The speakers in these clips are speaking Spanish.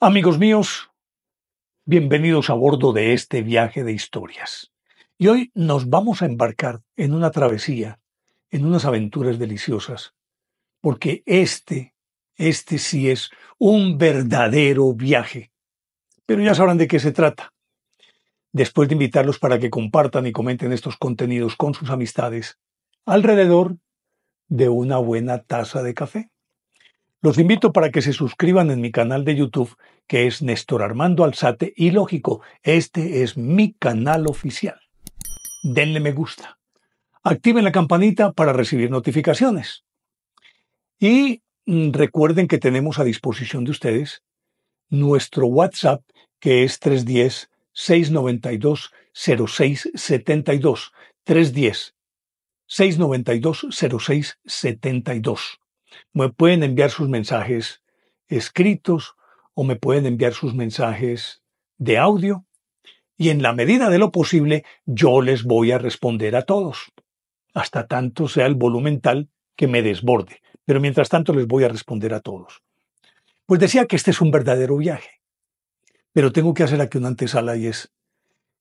Amigos míos, bienvenidos a bordo de este viaje de historias. Y hoy nos vamos a embarcar en una travesía, en unas aventuras deliciosas, porque este sí es un verdadero viaje. Pero ya sabrán de qué se trata. Después de invitarlos para que compartan y comenten estos contenidos con sus amistades, alrededor de una buena taza de café. Los invito para que se suscriban en mi canal de YouTube, que es Néstor Armando Alzate, y lógico, este es mi canal oficial. Denle me gusta. Activen la campanita para recibir notificaciones. Y recuerden que tenemos a disposición de ustedes nuestro WhatsApp, que es 310-692-0672. 310-692-0672. Me pueden enviar sus mensajes escritos o me pueden enviar sus mensajes de audio y en la medida de lo posible yo les voy a responder a todos, hasta tanto sea el volumen tal que me desborde, pero mientras tanto les voy a responder a todos. Pues decía que este es un verdadero viaje, pero tengo que hacer aquí una antesala y es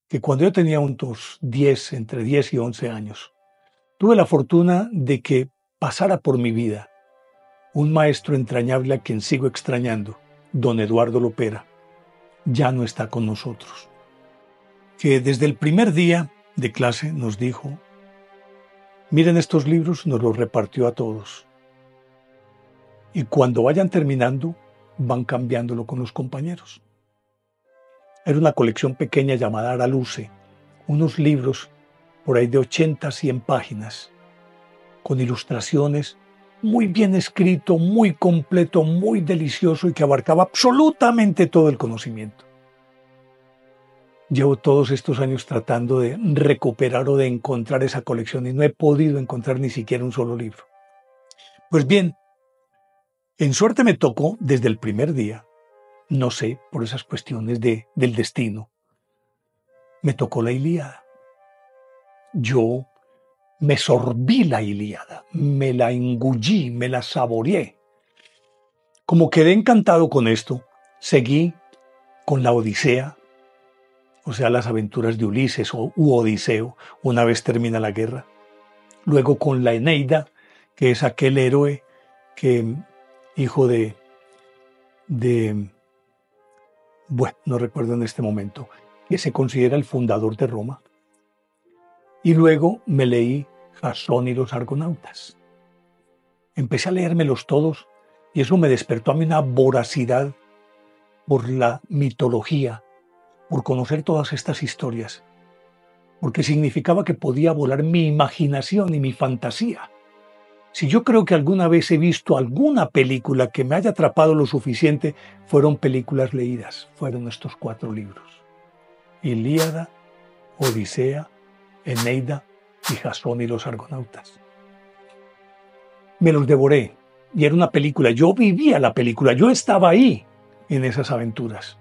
que cuando yo tenía entre 10 y 11 años, tuve la fortuna de que pasara por mi vida un maestro entrañable a quien sigo extrañando, don Eduardo Lopera, ya no está con nosotros. Que desde el primer día de clase nos dijo, miren estos libros, nos los repartió a todos. Y cuando vayan terminando, van cambiándolo con los compañeros. Era una colección pequeña llamada Araluce, unos libros por ahí de 80 a 100 páginas, con ilustraciones, muy bien escrito, muy completo, muy delicioso y que abarcaba absolutamente todo el conocimiento. Llevo todos estos años tratando de recuperar o de encontrar esa colección y no he podido encontrar ni siquiera un solo libro. Pues bien, en suerte me tocó desde el primer día, no sé, por esas cuestiones del destino, me tocó la Ilíada. Yo me sorbí la Ilíada, me la engullí, me la saboreé. Como quedé encantado con esto, seguí con la Odisea, o sea, las aventuras de Ulises u Odiseo, una vez termina la guerra. Luego con la Eneida, que es aquel héroe que, hijo bueno, no recuerdo en este momento, que se considera el fundador de Roma. Y luego me leí Jasón y los Argonautas. Empecé a leérmelos todos y eso me despertó a mí una voracidad por la mitología, por conocer todas estas historias, porque significaba que podía volar mi imaginación y mi fantasía. Si yo creo que alguna vez he visto alguna película que me haya atrapado lo suficiente, fueron películas leídas, fueron estos 4 libros. Ilíada, Odisea, Eneida y Jasón y los Argonautas. Me los devoré y era una película, yo vivía la película, yo estaba ahí en esas aventuras.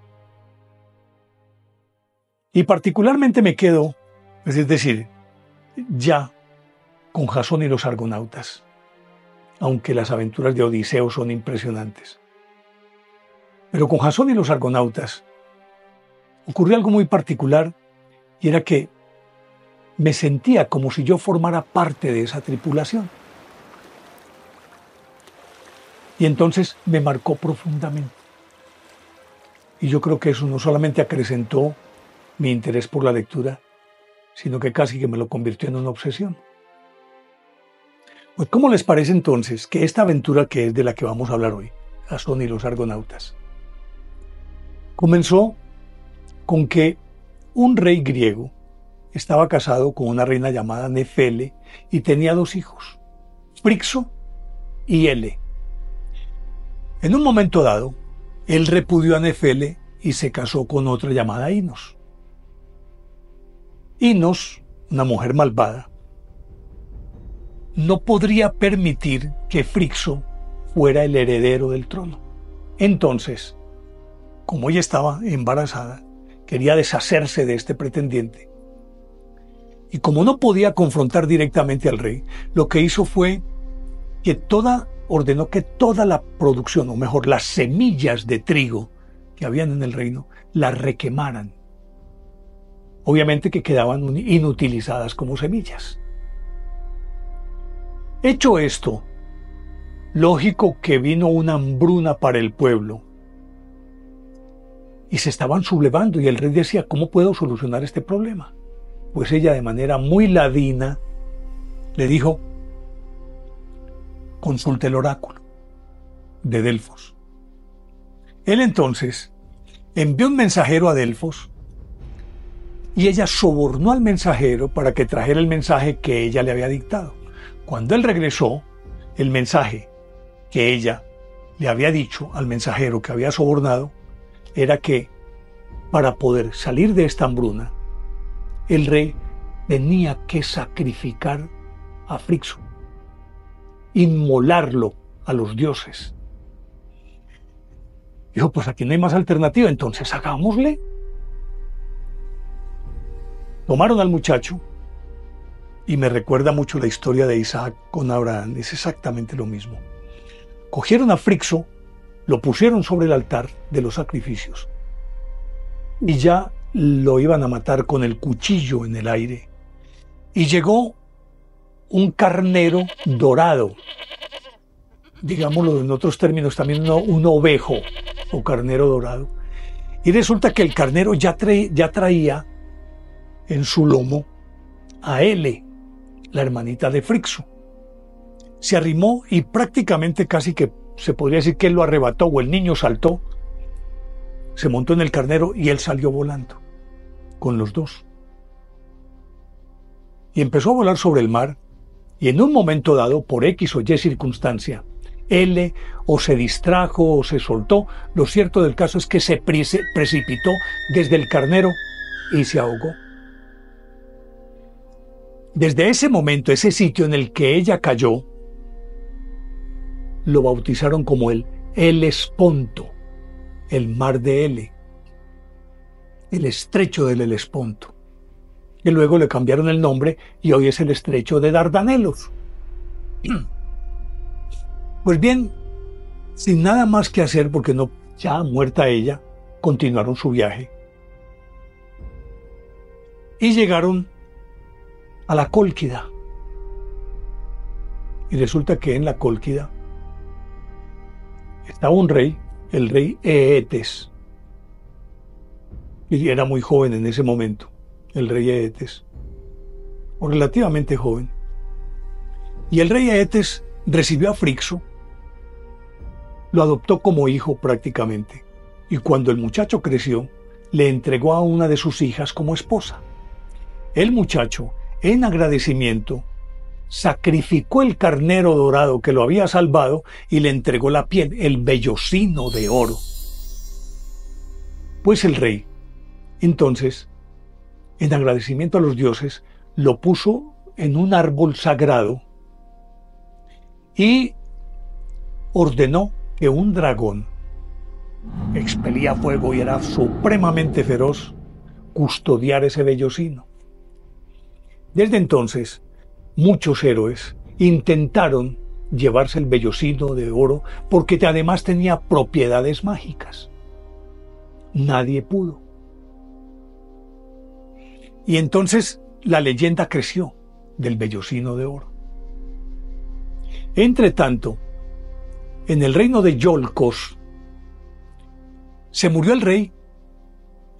Y particularmente me quedo, es decir, ya con Jasón y los Argonautas, aunque las aventuras de Odiseo son impresionantes. Pero con Jasón y los Argonautas ocurrió algo muy particular y era que me sentía como si yo formara parte de esa tripulación. Y entonces me marcó profundamente. Y yo creo que eso no solamente acrecentó mi interés por la lectura, sino que casi que me lo convirtió en una obsesión. Pues, ¿cómo les parece entonces que esta aventura que es de la que vamos a hablar hoy, Jasón y los Argonautas, comenzó con que un rey griego estaba casado con una reina llamada Nefele y tenía 2 hijos, Frixo y Ele. En un momento dado, él repudió a Nefele y se casó con otra llamada Inos. Inos, una mujer malvada, no podría permitir que Frixo fuera el heredero del trono. Entonces, como ella estaba embarazada, quería deshacerse de este pretendiente. Y como no podía confrontar directamente al rey, lo que hizo fue que ordenó que toda la producción, o mejor, las semillas de trigo que habían en el reino las requemaran. Obviamente que quedaban inutilizadas como semillas. Hecho esto, lógico que vino una hambruna para el pueblo y se estaban sublevando, y el rey decía: ¿cómo puedo solucionar este problema? Pues ella, de manera muy ladina, le dijo: consulte el oráculo de Delfos. Él entonces envió un mensajero a Delfos y ella sobornó al mensajero para que trajera el mensaje que ella le había dictado. Cuando él regresó, el mensaje que ella le había dicho al mensajero que había sobornado era que para poder salir de esta hambruna, el rey tenía que sacrificar a Frixo, inmolarlo a los dioses. Dijo: pues aquí no hay más alternativa, entonces hagámosle. Tomaron al muchacho, y me recuerda mucho la historia de Isaac con Abraham, es exactamente lo mismo. Cogieron a Frixo, lo pusieron sobre el altar de los sacrificios, y ya lo iban a matar con el cuchillo en el aire. Y llegó un carnero dorado, digámoslo en otros términos también un ovejo o carnero dorado. Y resulta que el carnero ya traía en su lomo a Ele, la hermanita de Frixo. Se arrimó y prácticamente casi que se podría decir que él lo arrebató, o el niño saltó, se montó en el carnero y él salió volando con los dos. Y empezó a volar sobre el mar, y en un momento dado, por X o Y circunstancia, él o se distrajo o se soltó. Lo cierto del caso es que se precipitó desde el carnero y se ahogó. Desde ese momento, ese sitio en el que ella cayó, lo bautizaron como el Helesponto, el mar de Ele, el estrecho del Helesponto, que luego le cambiaron el nombre y hoy es el estrecho de Dardanelos. Pues bien, sin nada más que hacer, porque no, ya muerta ella, continuaron su viaje y llegaron a la Cólquida. Y resulta que en la Cólquida estaba un rey, el rey Eetes, y era muy joven en ese momento, el rey Eetes, o relativamente joven. Y el rey Eetes recibió a Frixo, lo adoptó como hijo prácticamente, y cuando el muchacho creció, le entregó a una de sus hijas como esposa. El muchacho, en agradecimiento, sacrificó el carnero dorado que lo había salvado y le entregó la piel, el vellocino de oro. Pues el rey, entonces, en agradecimiento a los dioses, lo puso en un árbol sagrado y ordenó que un dragón expelía fuego y era supremamente feroz custodiar ese vellocino. Desde entonces, muchos héroes intentaron llevarse el vellocino de oro porque además tenía propiedades mágicas. Nadie pudo. Y entonces la leyenda creció del vellocino de oro. Entre tanto, en el reino de Iolcos se murió el rey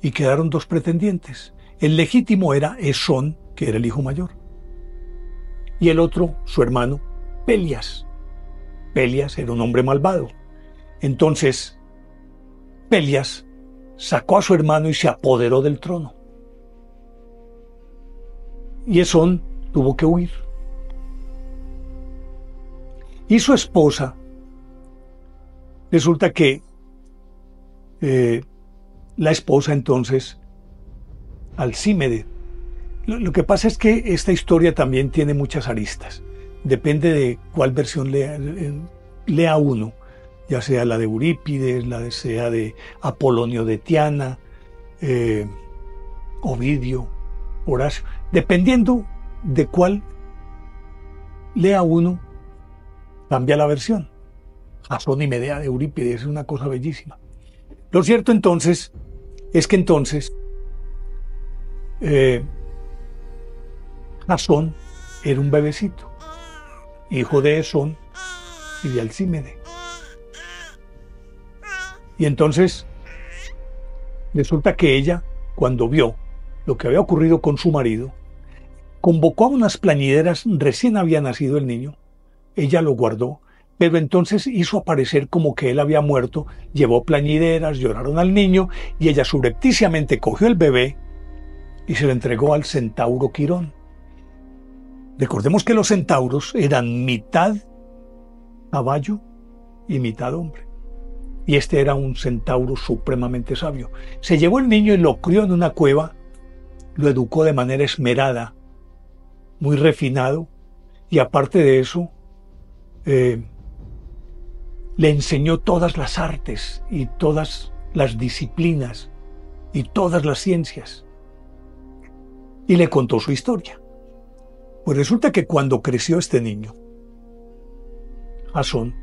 y quedaron dos pretendientes. El legítimo era Esón, que era el hijo mayor, y el otro, su hermano, Pelias. Pelias era un hombre malvado. Entonces, Pelias sacó a su hermano y se apoderó del trono. Y Esón tuvo que huir. Y su esposa, resulta que la esposa entonces, Alcímede. Lo que pasa es que esta historia también tiene muchas aristas. Depende de cuál versión lea uno, ya sea la de Eurípides, sea de Apolonio de Tiana, Ovidio, Horacio. Dependiendo de cuál lea uno, cambia la versión. Jasón y Medea de Eurípides es una cosa bellísima. Lo cierto entonces es que Jasón era un bebecito, hijo de Esón y de Alcímede. Y entonces resulta que ella, cuando vio lo que había ocurrido con su marido, convocó a unas plañideras, recién había nacido el niño, ella lo guardó, pero entonces hizo aparecer como que él había muerto, llevó plañideras, lloraron al niño, y ella subrepticiamente cogió el bebé y se lo entregó al centauro Quirón. Recordemos que los centauros eran mitad caballo y mitad hombre. Y este era un centauro supremamente sabio. Se llevó el niño y lo crió en una cueva, lo educó de manera esmerada, muy refinado, y aparte de eso, le enseñó todas las artes y todas las disciplinas y todas las ciencias. Y le contó su historia. Pues resulta que cuando creció este niño, Jasón,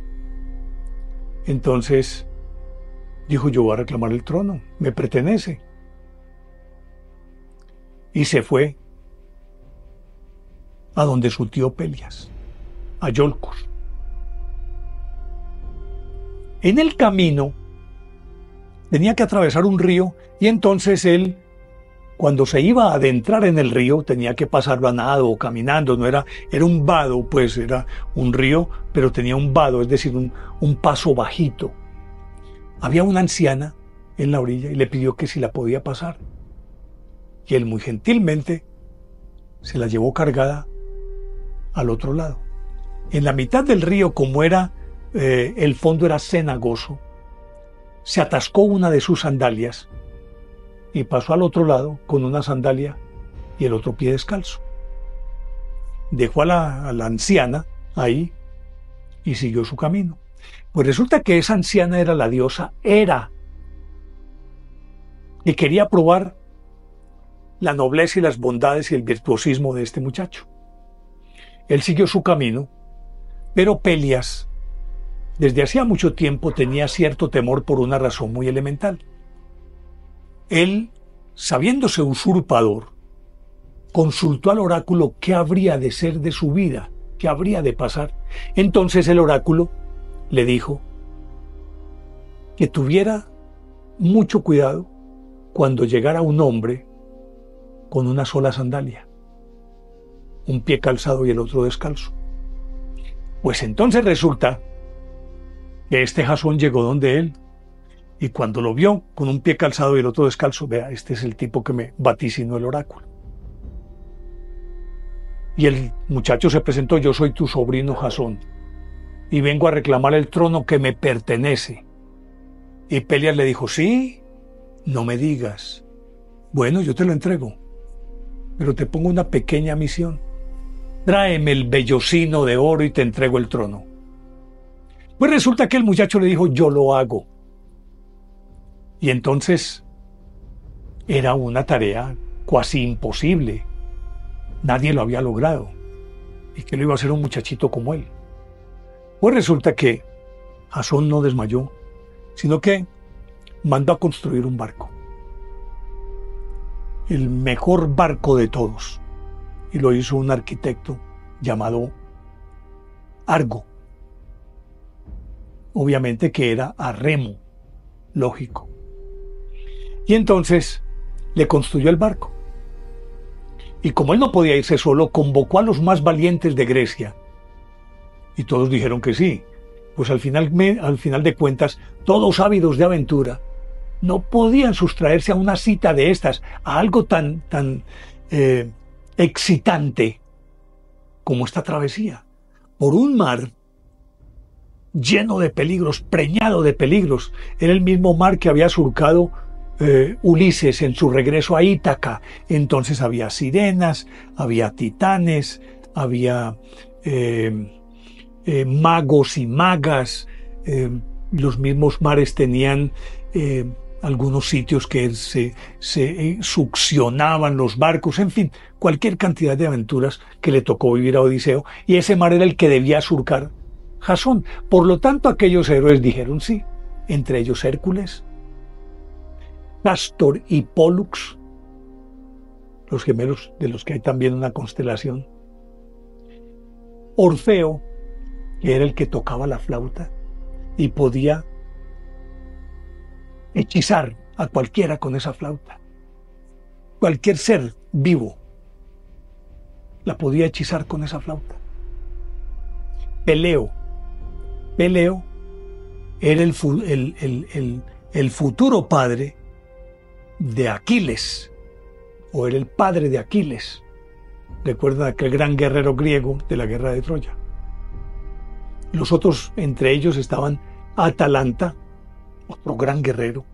entonces dijo: yo voy a reclamar el trono, me pertenece. Y se fue a donde su tío Pelias, a Iolcos. En el camino tenía que atravesar un río, y entonces él, cuando se iba a adentrar en el río, tenía que pasarlo a nado o caminando. No era un vado, pues era un río, pero tenía un vado, es decir, un paso bajito. Había una anciana en la orilla y le pidió que si la podía pasar. Y él muy gentilmente se la llevó cargada al otro lado. En la mitad del río, como era el fondo era cenagoso, se atascó una de sus sandalias y pasó al otro lado con una sandalia y el otro pie descalzo. Dejó a la anciana ahí y siguió su camino. Pues resulta que esa anciana era la diosa Hera, que quería probar la nobleza y las bondades y el virtuosismo de este muchacho. Él siguió su camino, pero Pelias, desde hacía mucho tiempo, tenía cierto temor por una razón muy elemental. Él, sabiéndose usurpador, consultó al oráculo qué habría de ser de su vida, qué habría de pasar. Entonces el oráculo le dijo que tuviera mucho cuidado cuando llegara un hombre con una sola sandalia, un pie calzado y el otro descalzo. Pues entonces resulta que este Jasón llegó donde él, y cuando lo vio con un pie calzado y el otro descalzo, vea, este es el tipo que me vaticinó el oráculo. Y el muchacho se presentó: yo soy tu sobrino Jasón, y vengo a reclamar el trono que me pertenece. Y Pelias le dijo: sí, no me digas. Bueno, yo te lo entrego, pero te pongo una pequeña misión. Tráeme el vellocino de oro y te entrego el trono. Pues resulta que el muchacho le dijo: yo lo hago. Y entonces era una tarea cuasi imposible. Nadie lo había logrado. ¿Y qué lo iba a hacer un muchachito como él? Pues resulta que Jasón no desmayó, sino que mandó a construir un barco. El mejor barco de todos. Y lo hizo un arquitecto llamado Argo. Obviamente que era a remo, lógico. Y entonces le construyó el barco. Y como él no podía irse solo, convocó a los más valientes de Grecia. Y todos dijeron que sí. Pues al final de cuentas, todos ávidos de aventura, no podían sustraerse a una cita de estas, a algo tan excitante como esta travesía por un mar lleno de peligros, preñado de peligros. Era el mismo mar que había surcado Ulises en su regreso a Ítaca. Entonces había sirenas, había titanes, había magos y magas. Los mismos mares tenían algunos sitios que se succionaban los barcos, en fin, cualquier cantidad de aventuras que le tocó vivir a Odiseo, y ese mar era el que debía surcar Jasón. Por lo tanto, aquellos héroes dijeron sí, entre ellos Hércules, Castor y Pólux, los gemelos de los que hay también una constelación. Orfeo, que era el que tocaba la flauta y podía hechizar a cualquiera con esa flauta. Cualquier ser vivo la podía hechizar con esa flauta. Peleo. Peleo era el futuro padre de Aquiles, o era el padre de Aquiles. Recuerdan aquel gran guerrero griego de la guerra de Troya. Los otros, entre ellos, estaban Atalanta, otro gran guerrero,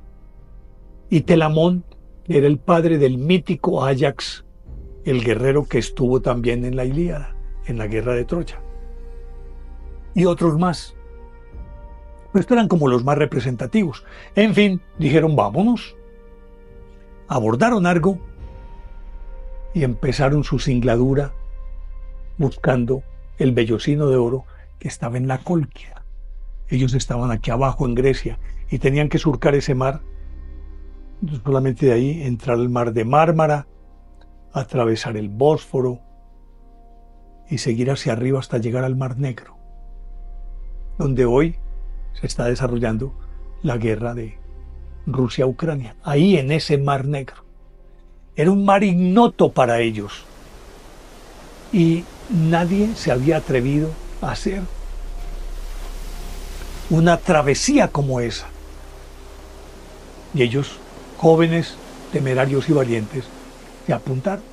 y Telamón, que era el padre del mítico Áyax, el guerrero que estuvo también en la Ilíada, en la guerra de Troya. Y otros más. Estos eran como los más representativos. En fin, dijeron, vámonos. Abordaron Argo y empezaron su singladura buscando el vellocino de oro que estaba en la Cólquida. Ellos estaban aquí abajo en Grecia y tenían que surcar ese mar. Solamente de ahí entrar al mar de Mármara, atravesar el Bósforo y seguir hacia arriba hasta llegar al Mar Negro, donde hoy se está desarrollando la guerra de Rusia-Ucrania. Ahí en ese Mar Negro. Era un mar ignoto para ellos y nadie se había atrevido a hacer una travesía como esa. Y ellos, jóvenes, temerarios y valientes, se apuntaron.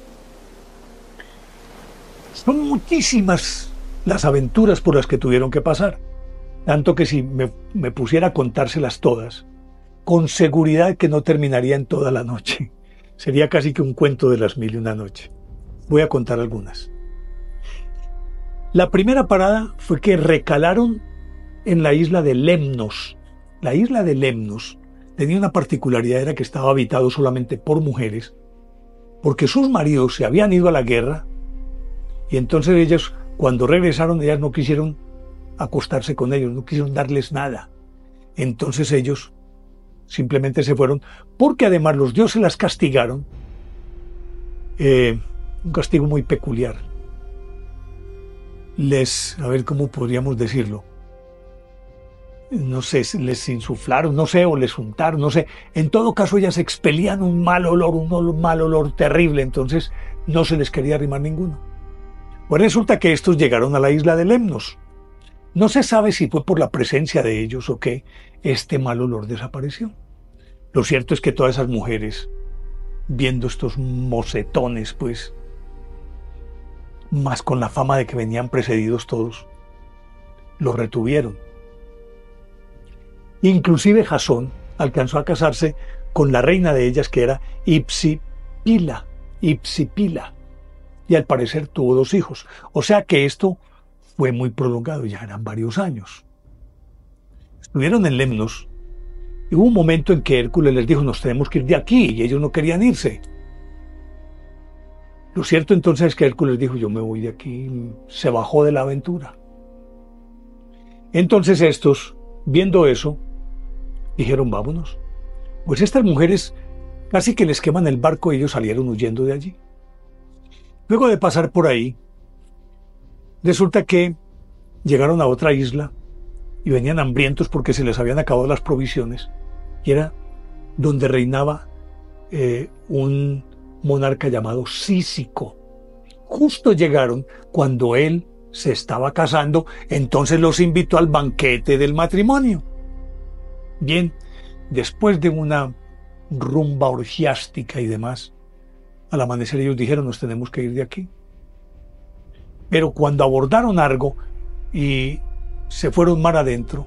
Son muchísimas las aventuras por las que tuvieron que pasar, tanto que si me pusiera a contárselas todas, con seguridad que no terminaría en toda la noche. Sería casi que un cuento de las 1001 noches. Voy a contar algunas. La primera parada fue que recalaron en la isla de Lemnos. La isla de Lemnos tenía una particularidad, era que estaba habitado solamente por mujeres, porque sus maridos se habían ido a la guerra y entonces ellas, cuando regresaron, ellas no quisieron acostarse con ellos, no quisieron darles nada. Entonces ellos simplemente se fueron, porque además los dioses las castigaron, un castigo muy peculiar. A ver cómo podríamos decirlo, no sé, les insuflaron, no sé, o les untaron, no sé. En todo caso, ellas expelían un mal olor terrible, entonces no se les quería arrimar ninguno. Pues resulta que estos llegaron a la isla de Lemnos. No se sabe si fue por la presencia de ellos o qué, este mal olor desapareció. Lo cierto es que todas esas mujeres, viendo estos mocetones, pues, más con la fama de que venían precedidos todos, los retuvieron. Inclusive Jasón alcanzó a casarse con la reina de ellas, que era Hipsipila, y al parecer tuvo 2 hijos. O sea que esto fue muy prolongado, ya eran varios años. Estuvieron en Lemnos y hubo un momento en que Hércules les dijo, nos tenemos que ir de aquí, y ellos no querían irse. Lo cierto entonces es que Hércules dijo, yo me voy de aquí, se bajó de la aventura. Entonces estos, viendo eso, dijeron, vámonos. Pues estas mujeres casi que les queman el barco y ellos salieron huyendo de allí. Luego de pasar por ahí, resulta que llegaron a otra isla y venían hambrientos porque se les habían acabado las provisiones, y era donde reinaba un monarca llamado Cícico. Justo llegaron cuando él se estaba casando, entonces los invitó al banquete del matrimonio. Bien, después de una rumba orgiástica y demás, al amanecer ellos dijeron, nos tenemos que ir de aquí. Pero cuando abordaron Argo y se fueron mar adentro,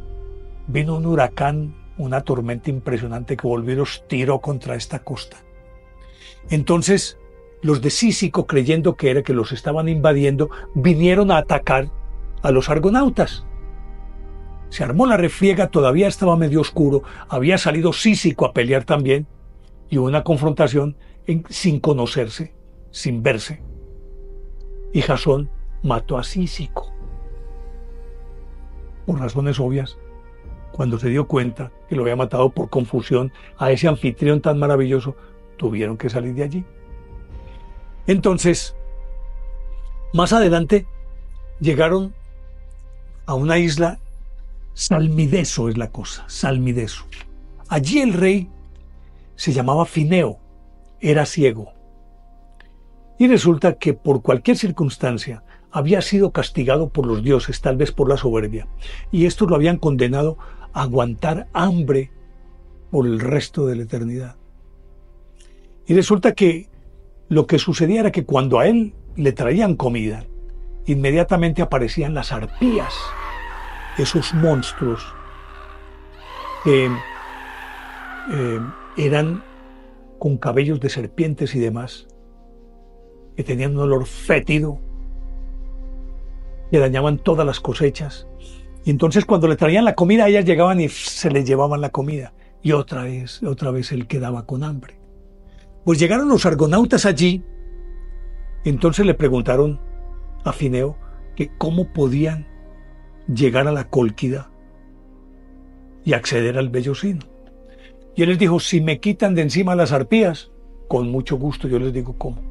vino un huracán, una tormenta impresionante que volvió y los tiró contra esta costa. Entonces los de Cícico, creyendo que era que los estaban invadiendo, vinieron a atacar a los argonautas. Se armó la refriega, todavía estaba medio oscuro, había salido Cícico a pelear también, y hubo una confrontación sin conocerse, sin verse. Y Jasón mató a Cícico. Por razones obvias, cuando se dio cuenta que lo había matado por confusión a ese anfitrión tan maravilloso, tuvieron que salir de allí. Entonces, más adelante, llegaron a una isla, Salmideso es la cosa, Salmideso. Allí el rey se llamaba Fineo, era ciego. Y resulta que por cualquier circunstancia había sido castigado por los dioses, tal vez por la soberbia, y estos lo habían condenado a aguantar hambre por el resto de la eternidad. Y resulta que lo que sucedía era que cuando a él le traían comida, inmediatamente aparecían las arpías, esos monstruos que eran con cabellos de serpientes y demás, que tenían un olor fétido, que dañaban todas las cosechas. Y entonces cuando le traían la comida, ellas llegaban y se les llevaban la comida. Y otra vez él quedaba con hambre. Pues llegaron los argonautas allí, y entonces le preguntaron a Fineo que cómo podían llegar a la Cólquida y acceder al Vellocino. Y él les dijo, si me quitan de encima las arpías, con mucho gusto yo les digo cómo.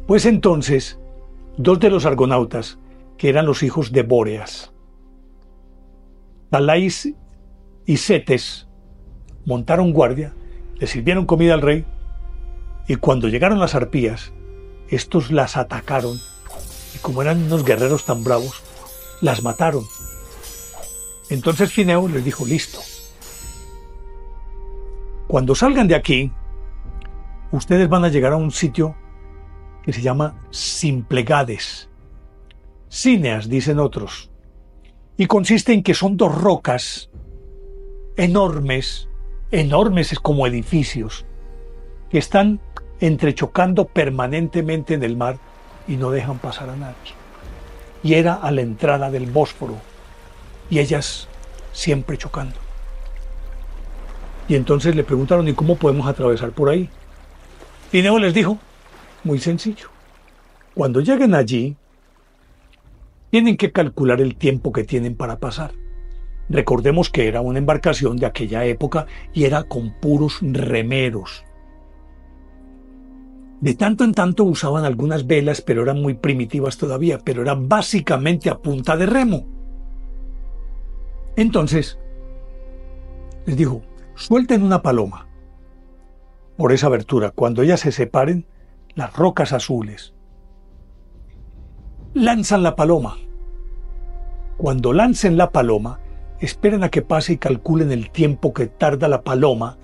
Pues entonces, dos de los argonautas, que eran los hijos de Bóreas, Talais y Cetes, montaron guardia, le sirvieron comida al rey, y cuando llegaron las arpías, estos las atacaron, y como eran unos guerreros tan bravos, las mataron. Entonces Fineo les dijo, listo, cuando salgan de aquí, ustedes van a llegar a un sitio que se llama Simplegades, Cíneas, dicen otros, y consiste en que son dos rocas enormes como edificios, que están entrechocando permanentemente en el mar y no dejan pasar a nadie. Y era a la entrada del Bósforo, y ellas siempre chocando. Y entonces le preguntaron, ¿y cómo podemos atravesar por ahí? Fineo les dijo, muy sencillo, cuando lleguen allí, tienen que calcular el tiempo que tienen para pasar. Recordemos que era una embarcación de aquella época y era con puros remeros. De tanto en tanto usaban algunas velas, pero eran muy primitivas todavía, pero era básicamente a punta de remo. Entonces, les dijo, suelten una paloma por esa abertura. Cuando ellas se separen, las rocas azules, lanzan la paloma. Cuando lancen la paloma, esperen a que pase y calculen el tiempo que tarda la paloma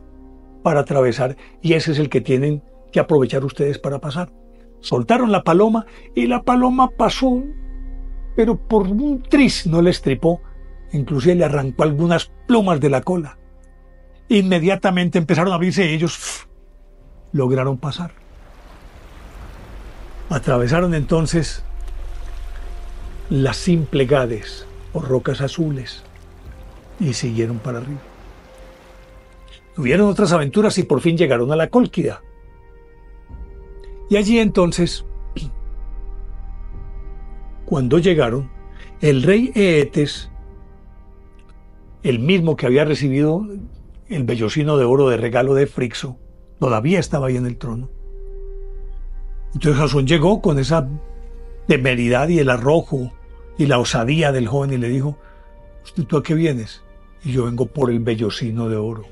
para atravesar, y ese es el que tienen que aprovechar ustedes para pasar. Soltaron la paloma y la paloma pasó, pero por un tris no le estripó, inclusive le arrancó algunas plumas de la cola. Inmediatamente empezaron a abrirse y ellos lograron pasar. Atravesaron entonces las Simplegades o rocas azules y siguieron para arriba. Tuvieron otras aventuras y por fin llegaron a la Cólquida. Y allí entonces, cuando llegaron, el rey Eetes, el mismo que había recibido el vellocino de oro de regalo de Frixo, todavía estaba ahí en el trono. Entonces Jasón llegó con esa temeridad y el arrojo y la osadía del joven y le dijo, ¿tú a qué vienes? Y yo vengo por el vellocino de oro.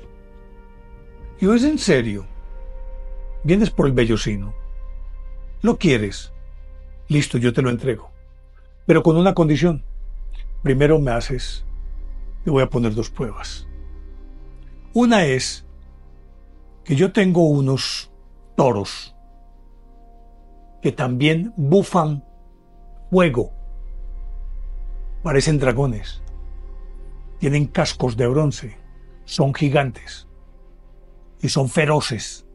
Y yo, ¿es en serio? ¿Vienes por el vellocino? ¿Lo quieres? Listo, yo te lo entrego. Pero con una condición. Primero te voy a poner dos pruebas. Una es que yo tengo unos toros que también bufan fuego. Parecen dragones. Tienen cascos de bronce. Son gigantes. Y son feroces.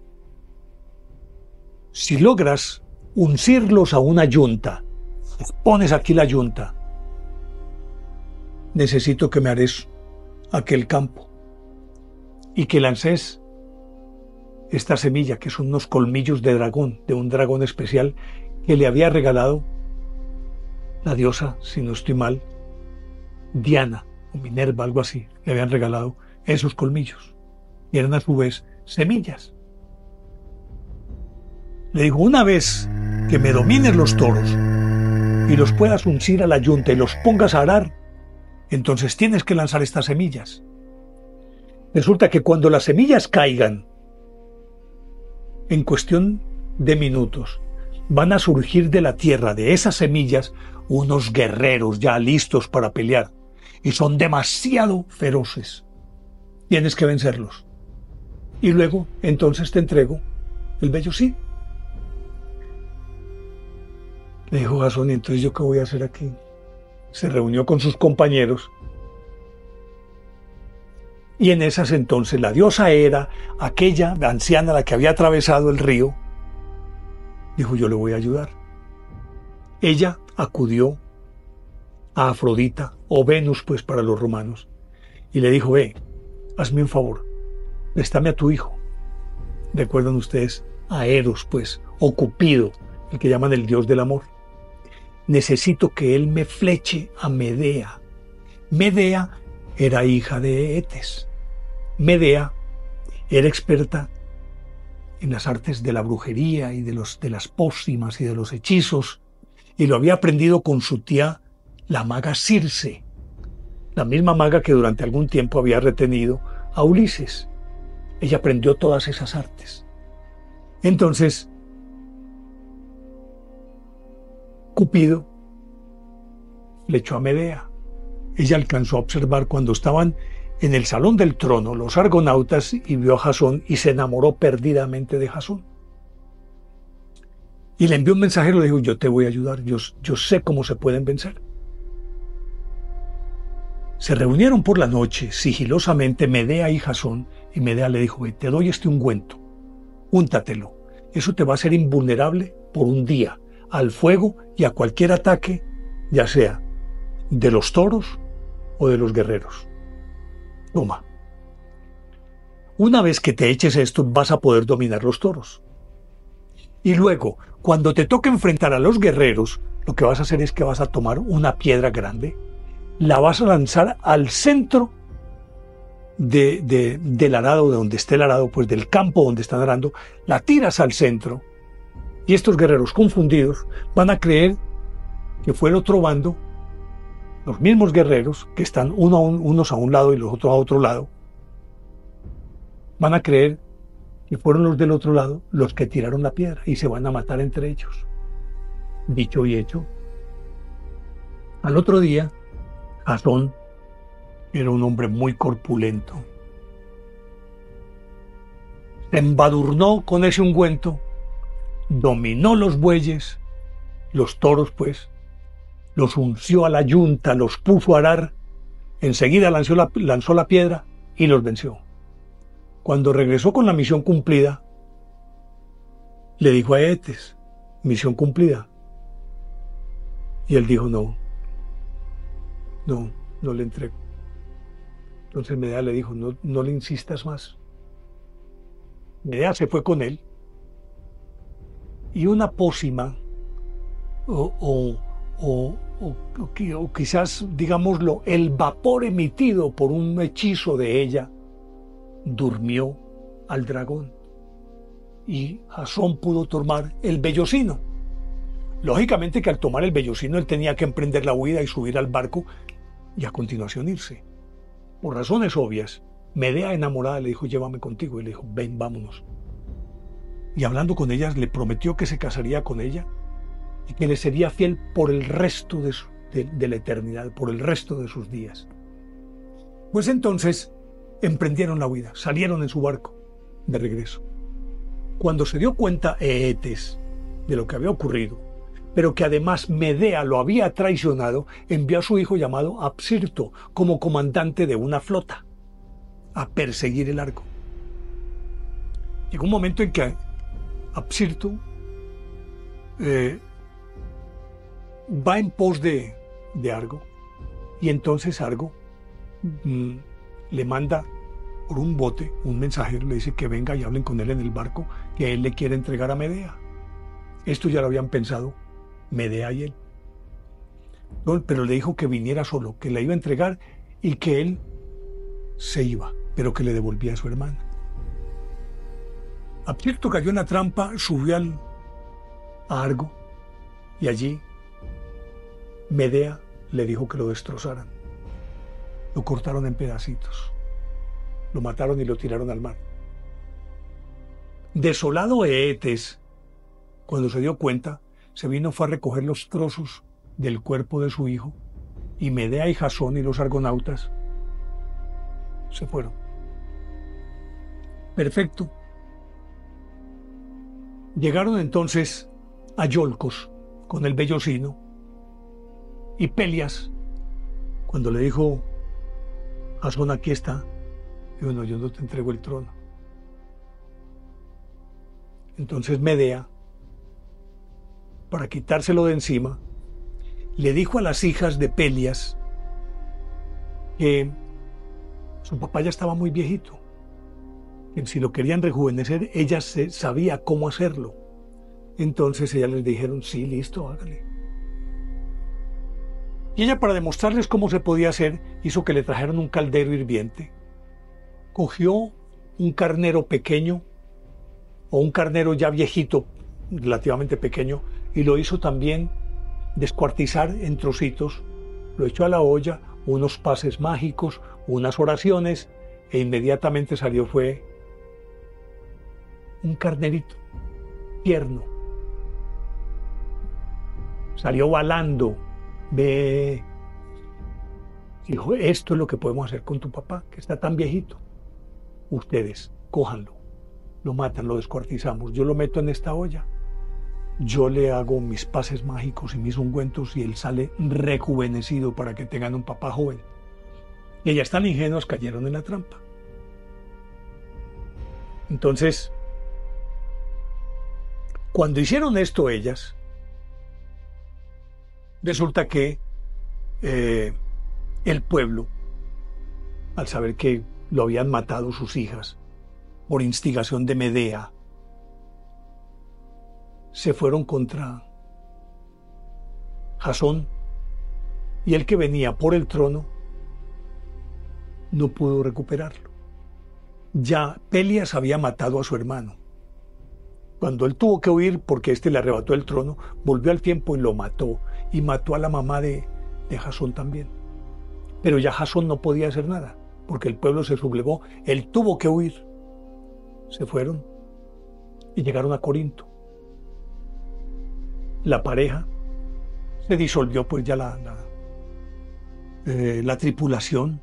Si logras uncirlos a una yunta, pones aquí la yunta, necesito que me hares aquel campo y que lances esta semilla, que son unos colmillos de dragón, de un dragón especial que le había regalado la diosa, si no estoy mal, Diana, o Minerva, algo así, le habían regalado esos colmillos. Y eran a su vez semillas. Le dijo, una vez que me domines los toros y los puedas uncir a la yunta y los pongas a arar, entonces tienes que lanzar estas semillas. Resulta que cuando las semillas caigan, en cuestión de minutos, van a surgir de la tierra, de esas semillas, unos guerreros ya listos para pelear. Y son demasiado feroces. Tienes que vencerlos. Y luego, entonces te entrego el vellocín. Le dijo Jasón, ¿y entonces yo qué voy a hacer aquí? Se reunió con sus compañeros. Y en esas entonces la diosa Hera, aquella anciana la que había atravesado el río, dijo, yo le voy a ayudar. Ella acudió a Afrodita, o Venus pues para los romanos, y le dijo, ve, hazme un favor, préstame a tu hijo. ¿Recuerdan ustedes a Eros pues, o Cupido, el que llaman el dios del amor? Necesito que él me fleche a Medea. Medea era hija de Eetes. Medea era experta en las artes de la brujería y de las pócimas y de los hechizos, y lo había aprendido con su tía, la maga Circe, la misma maga que durante algún tiempo había retenido a Ulises. Ella aprendió todas esas artes. Entonces, Cupido le echó a Medea. Ella alcanzó a observar cuando estaban en el salón del trono los argonautas y vio a Jasón y se enamoró perdidamente de Jasón. Y le envió un mensajero y le dijo, yo te voy a ayudar, yo sé cómo se pueden vencer. Se reunieron por la noche, sigilosamente, Medea y Jasón, y Medea le dijo, te doy este ungüento, úntatelo, eso te va a hacer invulnerable por un día, al fuego y a cualquier ataque, ya sea de los toros o de los guerreros. Toma. Una vez que te eches esto, vas a poder dominar los toros. Y luego, cuando te toque enfrentar a los guerreros, lo que vas a hacer es que vas a tomar una piedra grande, la vas a lanzar al centro del arado, de donde esté el arado, pues del campo donde están arando, la tiras al centro, y estos guerreros confundidos van a creer que fue el otro bando, los mismos guerreros que están unos a un lado y los otros a otro lado, van a creer que fueron los del otro lado los que tiraron la piedra y se van a matar entre ellos. Dicho y hecho. Al otro día, Jasón era un hombre muy corpulento. Se embadurnó con ese ungüento, dominó los bueyes, los toros pues, los unció a la yunta, los puso a arar, enseguida lanzó la piedra y los venció. Cuando regresó con la misión cumplida, le dijo a Eetes, misión cumplida. Y él dijo, no le entrego. Entonces Medea le dijo, no le insistas más. Medea se fue con él y una pócima o quizás, digámoslo, el vapor emitido por un hechizo de ella durmió al dragón y Jasón pudo tomar el vellocino. Lógicamente que al tomar el vellocino él tenía que emprender la huida y subir al barco y a continuación irse. Por razones obvias, Medea, enamorada, le dijo, llévame contigo, y le dijo, ven, vámonos. Y hablando con ella, le prometió que se casaría con ella y que le sería fiel por el resto de la eternidad, por el resto de sus días. Pues entonces emprendieron la huida, salieron en su barco de regreso. Cuando se dio cuenta Eetes de lo que había ocurrido, pero que además Medea lo había traicionado, envió a su hijo llamado Apsirto como comandante de una flota a perseguir el Argo. Llegó un momento en que Apsirto va en pos de Argo, y entonces Argo le manda por un bote un mensajero, le dice que venga y hablen con él en el barco, que él le quiere entregar a Medea. Esto ya lo habían pensado Medea y él. Pero le dijo que viniera solo, que la iba a entregar y que él se iba, pero que le devolvía a su hermana. Aptierto cayó en la trampa, subió a Argo y allí Medea le dijo que lo destrozaran. Lo cortaron en pedacitos, lo mataron y lo tiraron al mar. Desolado Eetes, cuando se dio cuenta, se vino, fue a recoger los trozos del cuerpo de su hijo, y Medea y Jasón y los argonautas se fueron. Perfecto. Llegaron entonces a Iolcos con el vellocino, y Pelias, cuando le dijo Jasón, aquí está, dijo, no, yo no te entrego el trono. Entonces Medea, para quitárselo de encima, le dijo a las hijas de Pelias que su papá ya estaba muy viejito, que si lo querían rejuvenecer, ella sabía cómo hacerlo. Entonces ellas les dijeron, sí, listo, hágale. Y ella, para demostrarles cómo se podía hacer, hizo que le trajeran un caldero hirviente. Cogió un carnero pequeño, o un carnero ya viejito, relativamente pequeño, y lo hizo también descuartizar en trocitos, lo echó a la olla, unos pases mágicos, unas oraciones, e inmediatamente fue un carnerito tierno. Salió balando. Ve, dijo, esto es lo que podemos hacer con tu papá, que está tan viejito. Ustedes, cójanlo, lo matan, lo descuartizamos, yo lo meto en esta olla, yo le hago mis pases mágicos y mis ungüentos y él sale rejuvenecido para que tengan un papá joven. Y ellas tan ingenuas cayeron en la trampa. Entonces, cuando hicieron esto ellas, resulta que el pueblo, al saber que lo habían matado sus hijas por instigación de Medea, se fueron contra Jasón, y el que venía por el trono no pudo recuperarlo. Ya Pelias había matado a su hermano. Cuando él tuvo que huir porque éste le arrebató el trono, volvió al tiempo y lo mató, y mató a la mamá de Jasón también. Pero ya Jasón no podía hacer nada, porque el pueblo se sublevó, él tuvo que huir. Se fueron y llegaron a Corinto. La pareja se disolvió, pues ya la tripulación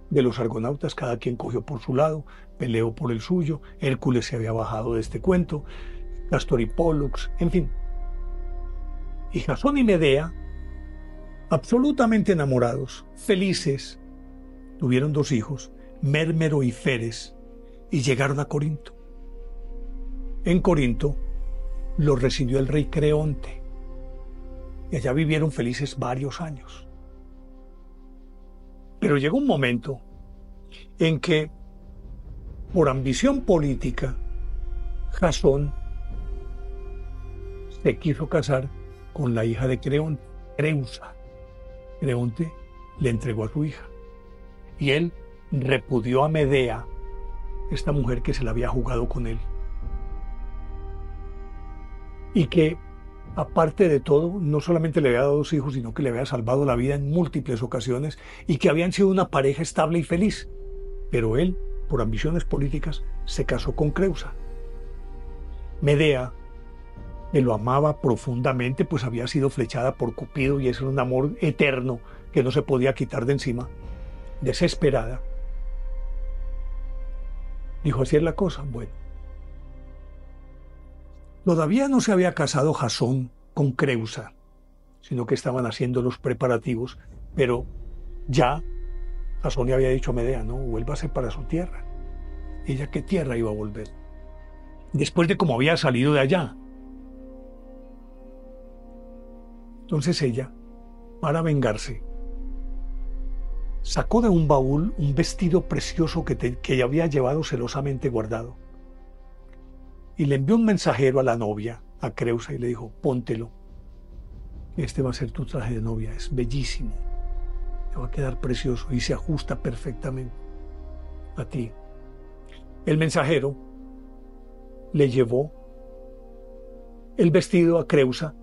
de los argonautas, cada quien cogió por su lado, peleó por el suyo, Hércules se había bajado de este cuento, Castor y Pólux, en fin. Y Jasón y Medea, absolutamente enamorados, felices, tuvieron 2 hijos, Mérmero y Feres, y llegaron a Corinto. En Corinto los recibió el rey Creonte, y allá vivieron felices varios años. Pero llegó un momento en que, por ambición política, Jasón se quiso casar con la hija de Creonte, Creusa. Creonte le entregó a su hija, y él repudió a Medea, esta mujer que se la había jugado con él, y que, aparte de todo, no solamente le había dado 2 hijos, sino que le había salvado la vida en múltiples ocasiones, y que habían sido una pareja estable y feliz. Pero él, por ambiciones políticas, se casó con Creusa. Medea, que lo amaba profundamente, pues había sido flechada por Cupido, y ese era un amor eterno que no se podía quitar de encima. Desesperada, dijo, así es la cosa. Bueno, todavía no se había casado Jasón con Creusa, sino que estaban haciendo los preparativos, pero ya Jasón le había dicho a Medea, no, vuélvase para su tierra. ¿Ella qué tierra iba a volver? Después de cómo había salido de allá. Entonces ella, para vengarse, sacó de un baúl un vestido precioso que ella había llevado celosamente guardado, y le envió un mensajero a la novia, a Creusa, y le dijo, póntelo, este va a ser tu traje de novia, es bellísimo, te va a quedar precioso y se ajusta perfectamente a ti. El mensajero le llevó el vestido a Creusa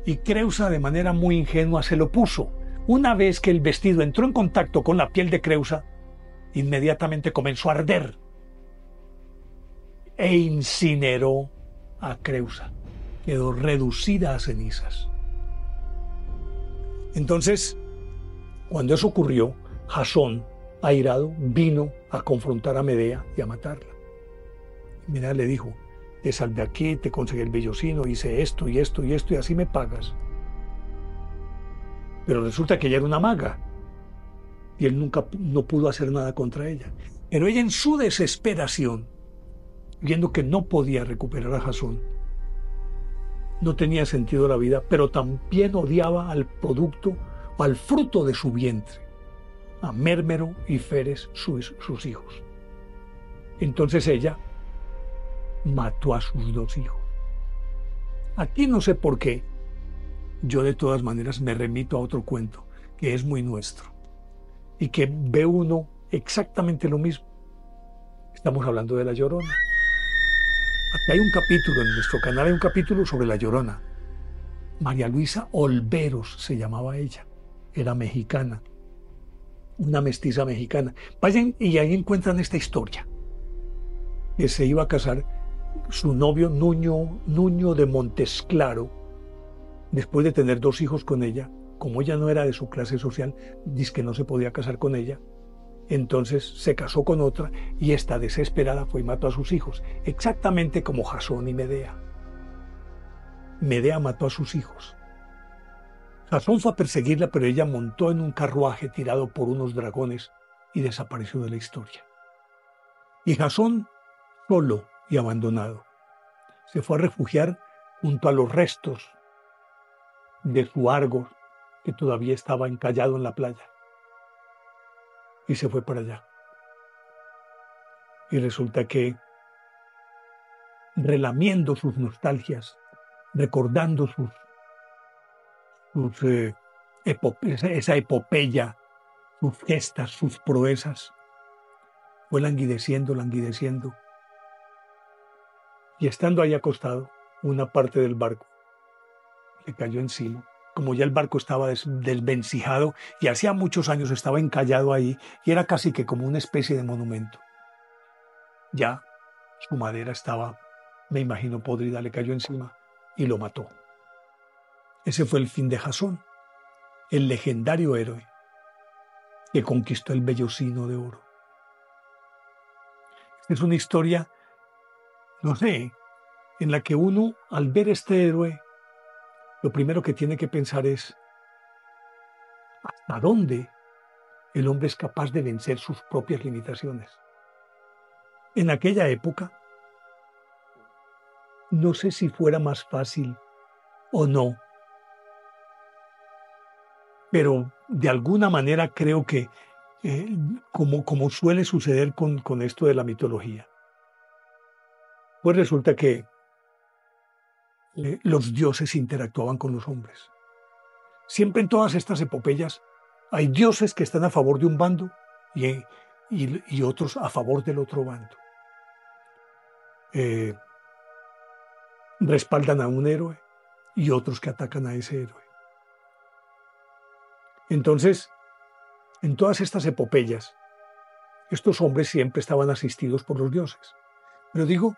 y Creusa, de manera muy ingenua, se lo puso. Una vez que el vestido entró en contacto con la piel de Creusa, inmediatamente comenzó a arder e incineró a Creusa. Quedó reducida a cenizas. Entonces, cuando eso ocurrió, Jasón, airado, vino a confrontar a Medea y a matarla. Medea le dijo: te salvé aquí, te conseguí el vellocino, hice esto y esto y esto y así me pagas. Pero resulta que ella era una maga y él no pudo hacer nada contra ella. Pero ella, en su desesperación, viendo que no podía recuperar a Jasón, no tenía sentido la vida, pero también odiaba al producto o al fruto de su vientre, a Mérmero y Feres, sus hijos. Entonces ella mató a sus 2 hijos. Aquí no sé por qué, yo de todas maneras me remito a otro cuento que es muy nuestro y que ve uno exactamente lo mismo. Estamos hablando de La Llorona. Aquí hay un capítulo, en nuestro canal hay un capítulo sobre La Llorona. María Luisa Olveros se llamaba ella, era mexicana, una mestiza mexicana. Vayan y ahí encuentran esta historia, que se iba a casar su novio Nuño de Montesclaro, después de tener 2 hijos con ella. Como ella no era de su clase social, dice que no se podía casar con ella. Entonces se casó con otra y esta, desesperada, fue y mató a sus hijos, exactamente como Jasón y Medea. Medea mató a sus hijos. Jasón fue a perseguirla, pero ella montó en un carruaje tirado por unos dragones y desapareció de la historia. Y Jasón, solo y abandonado, se fue a refugiar junto a los restos de su Argos, que todavía estaba encallado en la playa. Y se fue para allá. Y resulta que, relamiendo sus nostalgias, recordando esa epopeya, sus gestas, sus proezas, fue languideciendo. Y estando ahí acostado, una parte del barco le cayó encima. Como ya el barco estaba desvencijado y hacía muchos años estaba encallado ahí y era casi que como una especie de monumento. Ya su madera estaba, me imagino, podrida, le cayó encima y lo mató. Ese fue el fin de Jasón, el legendario héroe que conquistó el vellocino de oro. Es una historia, no sé, en la que uno, al ver este héroe, lo primero que tiene que pensar es hasta dónde el hombre es capaz de vencer sus propias limitaciones. En aquella época, no sé si fuera más fácil o no, pero de alguna manera creo que, como suele suceder con esto de la mitología, pues resulta que los dioses interactuaban con los hombres. Siempre en todas estas epopeyas hay dioses que están a favor de un bando y otros a favor del otro bando. Respaldan a un héroe y otros que atacan a ese héroe. Entonces, en todas estas epopeyas, estos hombres siempre estaban asistidos por los dioses. Pero digo,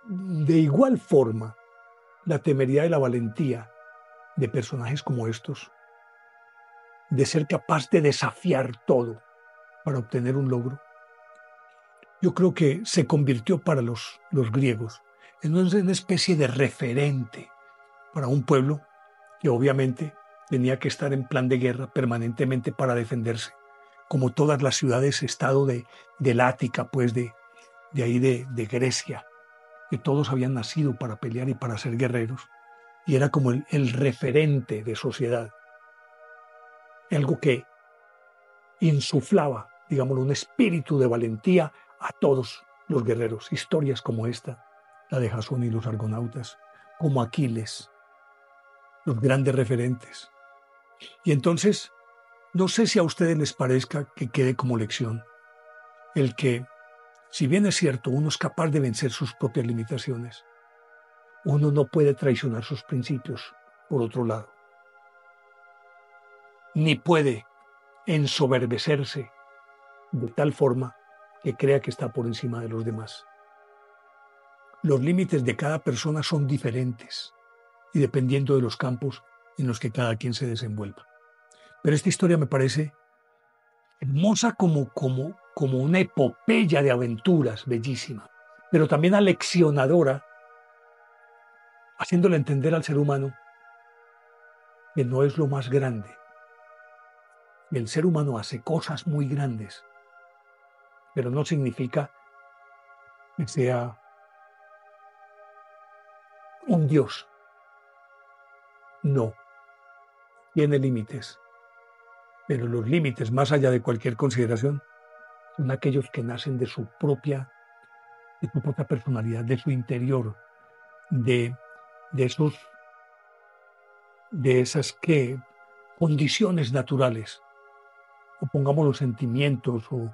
de igual forma, la temeridad y la valentía de personajes como estos, de ser capaz de desafiar todo para obtener un logro, yo creo que se convirtió para los griegos en una especie de referente para un pueblo que obviamente tenía que estar en plan de guerra permanentemente para defenderse, como todas las ciudades-estado del Ática, pues de ahí de Grecia, que todos habían nacido para pelear y para ser guerreros, y era como el referente de sociedad, algo que insuflaba, digámoslo, un espíritu de valentía a todos los guerreros. Historias como esta, la de Jasón y los argonautas, como Aquiles, los grandes referentes. Y entonces, no sé si a ustedes les parezca que quede como lección el que, si bien es cierto, uno es capaz de vencer sus propias limitaciones, uno no puede traicionar sus principios, por otro lado, ni puede ensoberbecerse de tal forma que crea que está por encima de los demás. Los límites de cada persona son diferentes y dependiendo de los campos en los que cada quien se desenvuelva. Pero esta historia me parece hermosa como una epopeya de aventuras, bellísima, pero también aleccionadora, haciéndole entender al ser humano que no es lo más grande. El ser humano hace cosas muy grandes, pero no significa que sea un Dios. No, tiene límites, pero los límites, más allá de cualquier consideración, son aquellos que nacen de su propia personalidad, de su interior, de, de, esos, de esas condiciones naturales, o pongamos los sentimientos, o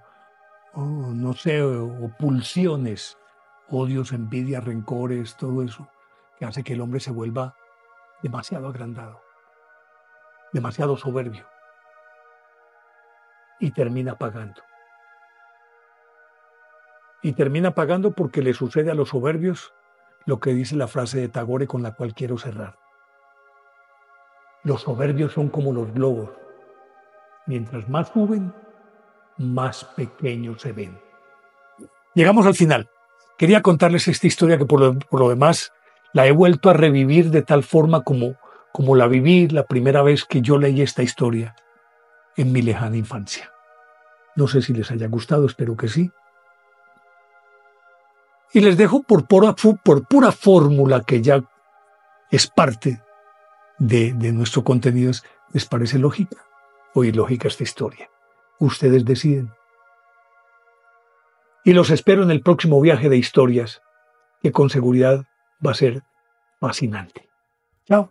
no sé, o pulsiones, odios, envidia, rencores, todo eso, que hace que el hombre se vuelva demasiado agrandado, demasiado soberbio, y termina pagando. Y termina pagando porque le sucede a los soberbios lo que dice la frase de Tagore con la cual quiero cerrar. Los soberbios son como los globos. Mientras más suben, más pequeños se ven. Llegamos al final. Quería contarles esta historia que por lo demás la he vuelto a revivir de tal forma como la viví la primera vez que yo leí esta historia en mi lejana infancia. No sé si les haya gustado, espero que sí. Y les dejo por pura fórmula que ya es parte de nuestro contenido. ¿Les parece lógica o ilógica esta historia? Ustedes deciden. Y los espero en el próximo viaje de historias, que con seguridad va a ser fascinante. Chao.